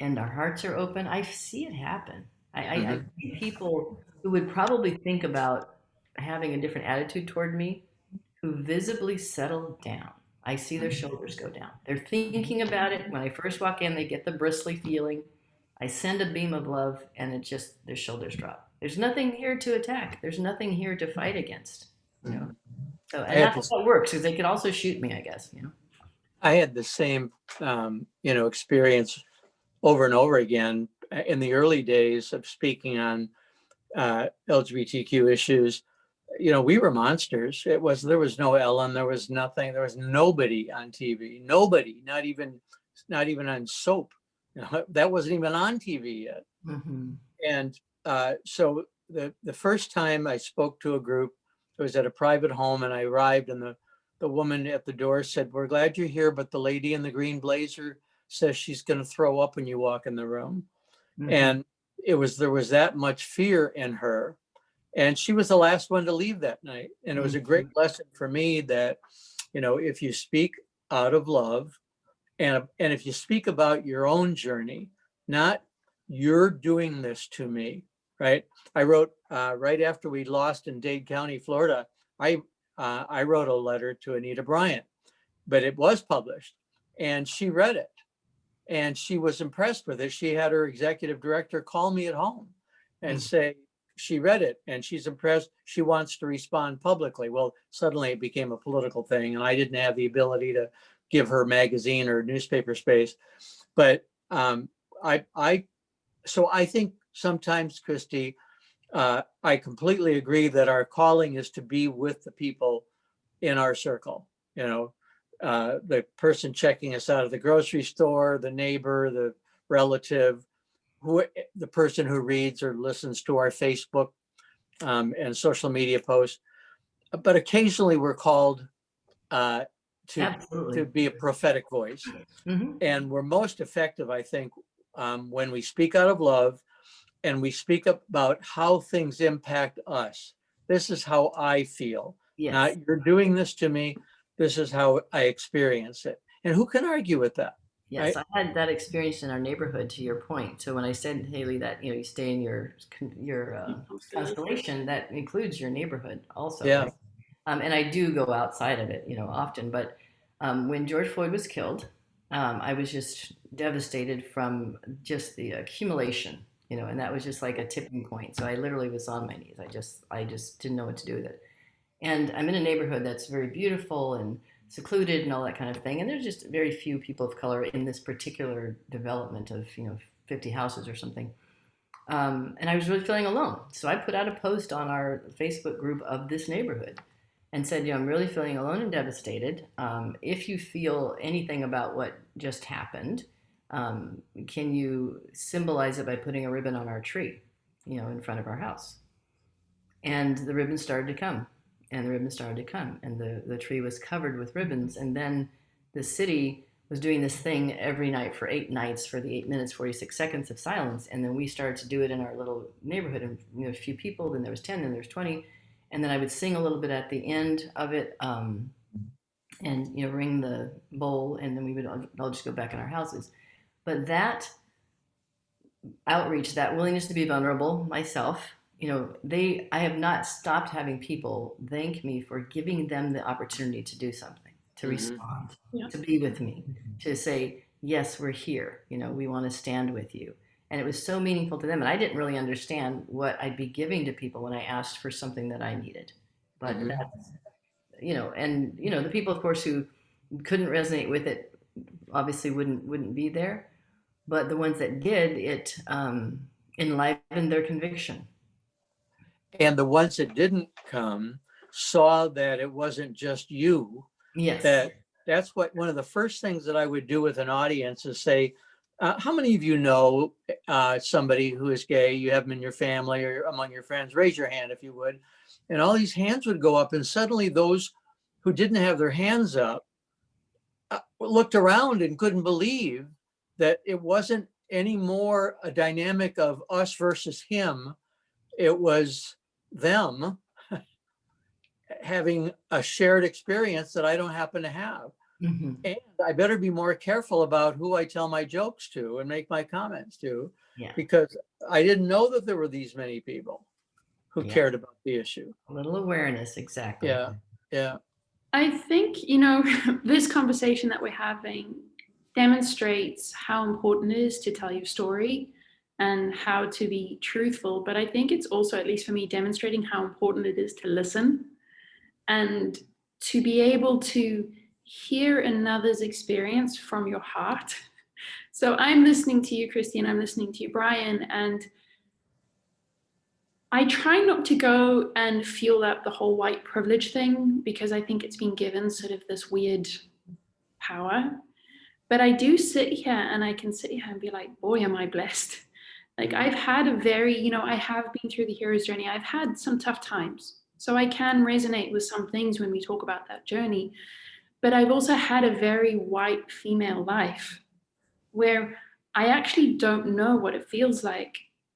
Speaker 3: and our hearts are open, I see it happen. I see people who would probably think about having a different attitude toward me, who visibly settle down. I see their shoulders go down. They're thinking about it. When I first walk in, they get the bristly feeling. I send a beam of love, and it just, their shoulders drop. There's nothing here to attack. There's nothing here to fight against. So, and that's how it works, because they could also shoot me, I guess.
Speaker 2: I had the same, experience over and over again in the early days of speaking on LGBTQ issues. we were monsters. There was no Ellen, there was nothing, there was nobody on TV, nobody, not even on soap. That wasn't even on TV yet.
Speaker 3: Mm-hmm.
Speaker 2: And so the first time I spoke to a group, it was at a private home, and I arrived, and the woman at the door said, "We're glad you're here, but the lady in the green blazer says she's going to throw up when you walk in the room."
Speaker 3: Mm-hmm.
Speaker 2: And there was that much fear in her. And she was the last one to leave that night. And it was a great lesson for me that, if you speak out of love, and if you speak about your own journey, not "you're doing this to me," right? I wrote right after we lost in Dade County, Florida, I wrote a letter to Anita Bryant, but it was published, and she read it, and she was impressed with it. She had her executive director call me at home and say she read it and she's impressed. She wants to respond publicly. Well, suddenly it became a political thing, and I didn't have the ability to give her magazine or newspaper space. But so I think sometimes, Christie, I completely agree that our calling is to be with the people in our circle. The person checking us out of the grocery store, the neighbor, the relative, the person who reads or listens to our Facebook and social media posts. But occasionally we're called to be a prophetic voice.
Speaker 3: Mm-hmm.
Speaker 2: And we're most effective, I think, when we speak out of love and we speak about how things impact us. This is how I feel.
Speaker 3: Yes.
Speaker 2: Not "you're doing this to me. This is how I experience it." And who can argue with that?
Speaker 3: Yes,
Speaker 2: Right?
Speaker 3: I had that experience in our neighborhood, to your point. So when I said, Hayley, that you stay in your constellation, that includes your neighborhood also,
Speaker 2: Yeah.
Speaker 3: right? And I do go outside of it, often. But when George Floyd was killed, I was just devastated from just the accumulation, and that was just like a tipping point. So I literally was on my knees. I just didn't know what to do with it. And I'm in a neighborhood that's very beautiful and secluded and all that kind of thing. And there's just very few people of color in this particular development of 50 houses or something. And I was really feeling alone. So I put out a post on our Facebook group of this neighborhood and said, I'm really feeling alone and devastated. If you feel anything about what just happened, can you symbolize it by putting a ribbon on our tree, in front of our house? And the ribbon started to come. And the ribbons started to come, and the tree was covered with ribbons. And then the city was doing this thing every night for 8 nights for the 8 minutes 46 seconds of silence. And then we started to do it in our little neighborhood, and a few people. Then there was 10, then there was 20, and then I would sing a little bit at the end of it, and ring the bowl, and then we would all just go back in our houses. But that outreach, that willingness to be vulnerable myself. I have not stopped having people thank me for giving them the opportunity to do something, to respond, to be with me, to say, yes, we're here. We want to stand with you. And it was so meaningful to them. And I didn't really understand what I'd be giving to people when I asked for something that I needed. But that's, the people, of course, who couldn't resonate with it, obviously wouldn't be there. But the ones that did, it enlivened their conviction.
Speaker 2: And the ones that didn't come saw that it wasn't just you.
Speaker 3: Yes.
Speaker 2: That's one of the first things that I would do with an audience is say, how many of you know somebody who is gay? You have them in your family or among your friends. Raise your hand if you would. And all these hands would go up, and suddenly those who didn't have their hands up looked around and couldn't believe that it wasn't anymore a dynamic of us versus him. It was them having a shared experience that I don't happen to have.
Speaker 3: Mm-hmm.
Speaker 2: And I better be more careful about who I tell my jokes to and make my comments to, because I didn't know that there were these many people who cared about the issue.
Speaker 3: A little awareness, exactly.
Speaker 2: Yeah.
Speaker 1: I think, this conversation that we're having demonstrates how important it is to tell your story and how to be truthful. But I think it's also, at least for me, demonstrating how important it is to listen and to be able to hear another's experience from your heart. So I'm listening to you, Christie, and I'm listening to you, Brian, and I try not to go and fuel up the whole white privilege thing, because I think it's been given sort of this weird power. But I do sit here, and I can sit here and be like, boy, am I blessed. Like, I've had a very, I have been through the hero's journey. I've had some tough times. So I can resonate with some things when we talk about that journey. But I've also had a very white female life where I actually don't know what it feels like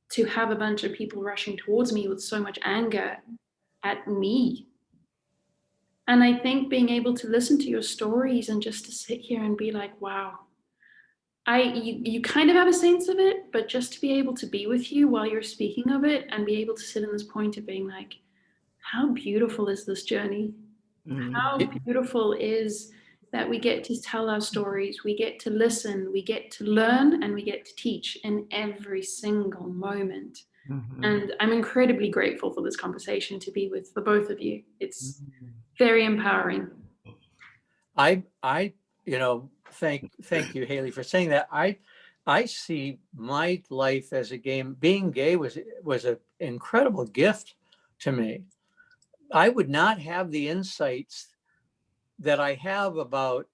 Speaker 1: to have a bunch of people rushing towards me with so much anger at me. And I think being able to listen to your stories and just to sit here and be like, wow, you kind of have a sense of it, but just to be able to be with you while you're speaking of it and be able to sit in this point of being like, how beautiful is this journey? How beautiful is that we get to tell our stories, we get to listen, we get to learn, and we get to teach in every single moment. And I'm incredibly grateful for this conversation to be with the both of you. It's very empowering.
Speaker 2: I thank you, Hayley, for saying that. I see my life as a game. Being gay was an incredible gift to me. I would not have the insights that I have about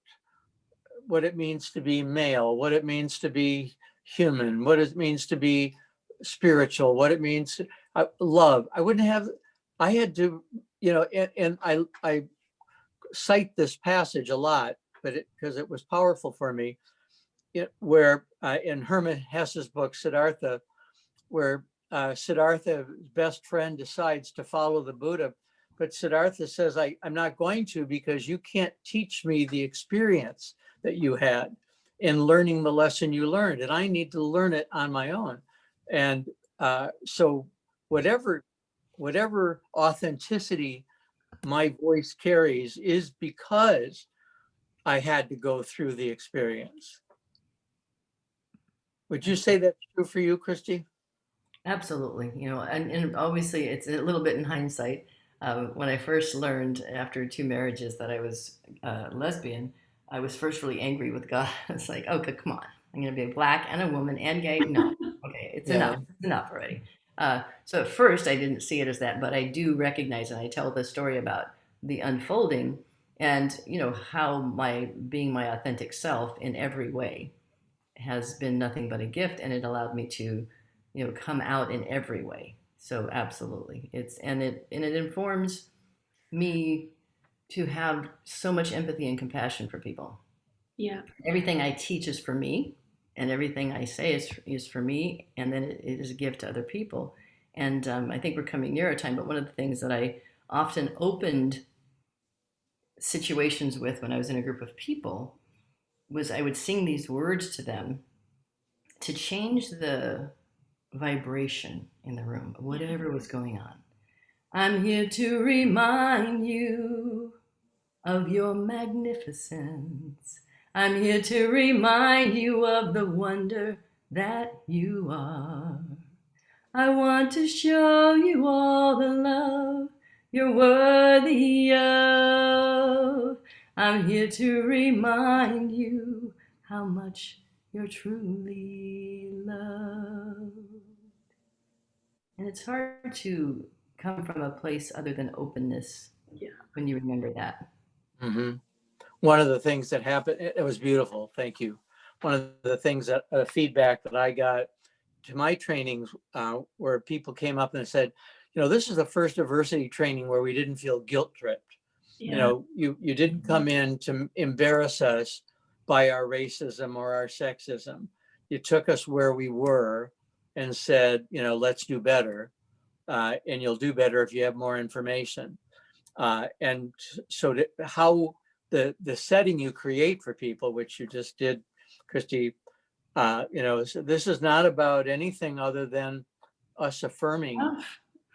Speaker 2: what it means to be male, what it means to be human, what it means to be spiritual, what it means love. I wouldn't have. I had to, and I cite this passage a lot, but because it was powerful for me, where in Hermann Hesse's book Siddhartha, where Siddhartha's best friend decides to follow the Buddha, but Siddhartha says, I'm not going to, because you can't teach me the experience that you had in learning the lesson you learned, and I need to learn it on my own. And so whatever authenticity my voice carries is because I had to go through the experience. Would you say that's true for you, Christie?
Speaker 3: Absolutely. And obviously it's a little bit in hindsight. When I first learned after 2 marriages that I was lesbian, I was first really angry with God. It's like, okay, come on. I'm going to be a black and a woman and gay. No, okay, it's enough. It's enough already. So at first I didn't see it as that, but I do recognize, and I tell the story about the unfolding and, how being my authentic self in every way has been nothing but a gift, and it allowed me to, come out in every way. So absolutely, it informs me to have so much empathy and compassion for people.
Speaker 1: Yeah.
Speaker 3: Everything I teach is for me, and everything I say is for me, and then it is a gift to other people. And I think we're coming near a time, but one of the things that I often opened situations with when I was in a group of people was I would sing these words to them to change the vibration in the room, whatever was going on. I'm here to remind you of your magnificence. I'm here to remind you of the wonder that you are. I want to show you all the love you're worthy of. I'm here to remind you how much you're truly loved. And it's hard to come from a place other than openness when you remember that.
Speaker 2: Mm-hmm. One of the things that happened, it was beautiful. Thank you. One of the things that feedback that I got to my trainings where people came up and said, this is the first diversity training where we didn't feel guilt tripped.
Speaker 1: Yeah.
Speaker 2: You didn't come in to embarrass us by our racism or our sexism. You took us where we were and said, let's do better. And you'll do better if you have more information. And so how the setting you create for people, which you just did, Christie, this is not about anything other than us affirming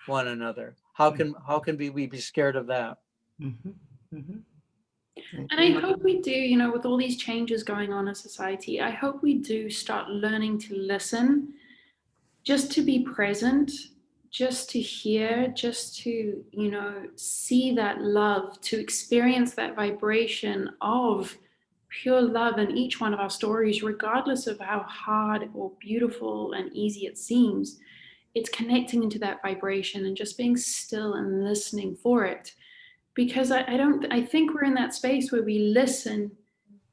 Speaker 2: one another. How can we be scared of that?
Speaker 3: Mm-hmm. Mm-hmm.
Speaker 1: And I hope we do, with all these changes going on in society, I hope we do start learning to listen, just to be present, just to hear, just to, see that love, to experience that vibration of pure love in each one of our stories, regardless of how hard or beautiful and easy it seems. it's connecting into that vibration and just being still and listening for it. Because I think we're in that space where we listen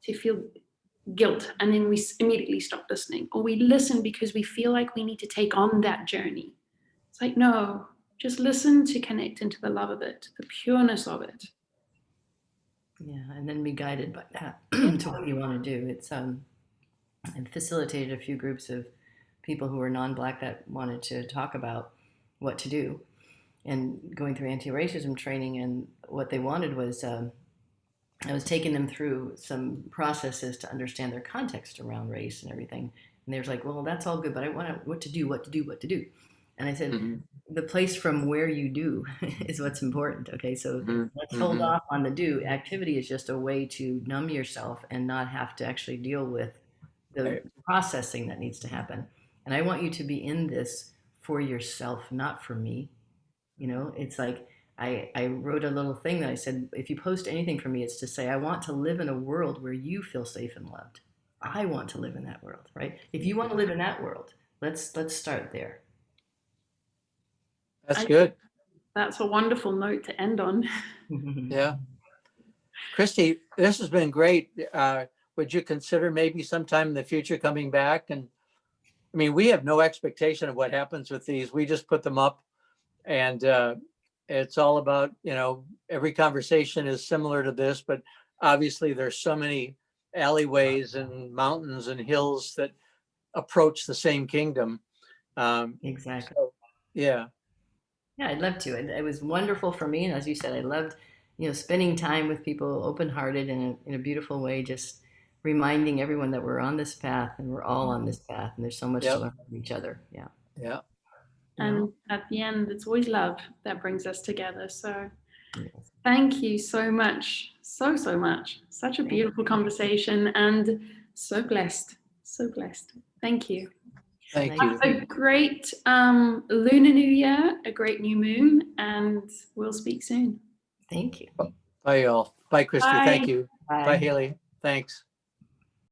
Speaker 1: to feel guilt and then we immediately stop listening, or we listen because we feel like we need to take on that journey. It's like, no, just listen to connect into the love of it, the pureness of it.
Speaker 3: Yeah, and then be guided by that to what you want to do. It's I've facilitated a few groups of people who were non-Black that wanted to talk about what to do, and going through anti-racism training, and what they wanted was I was taking them through some processes to understand their context around race and everything. And they were like, well, that's all good, but I want what to do. And I said, the place from where you do is what's important. Okay, so let's hold off on the do. Activity is just a way to numb yourself and not have to actually deal with the processing that needs to happen. And I want you to be in this for yourself, not for me. You know, it's like I wrote a little thing that I said, if you post anything for me, it's to say, I want to live in a world where you feel safe and loved. I want to live in that world, right? If you want to live in that world, let's start there.
Speaker 2: That's good.
Speaker 1: That's a wonderful note to end on.
Speaker 2: Yeah. Christie, this has been great. Would you consider maybe sometime in the future coming back? And I mean, we have no expectation of what happens with these. We just put them up, and it's all about, you know, every conversation is similar to this, but obviously there's so many alleyways and mountains and hills that approach the same kingdom.
Speaker 3: Exactly.
Speaker 2: So, yeah.
Speaker 3: Yeah, I'd love to. It was wonderful for me, and as you said, I loved, you know, spending time with people, open-hearted in a beautiful way, just reminding everyone that we're on this path, and we're all on this path, and there's so much to learn from each other. Yeah.
Speaker 2: Yeah.
Speaker 1: And at the end, it's always love that brings us together. So thank you so much. So much. Such a beautiful conversation, and so blessed. So blessed. Thank you.
Speaker 2: Thank you.
Speaker 1: Have a great Lunar New Year, a great new moon, and we'll speak soon.
Speaker 3: Thank you.
Speaker 2: Bye, y'all. Bye, Christie.
Speaker 1: Bye.
Speaker 2: Thank you.
Speaker 3: Bye.
Speaker 2: Bye, Hayley. Thanks.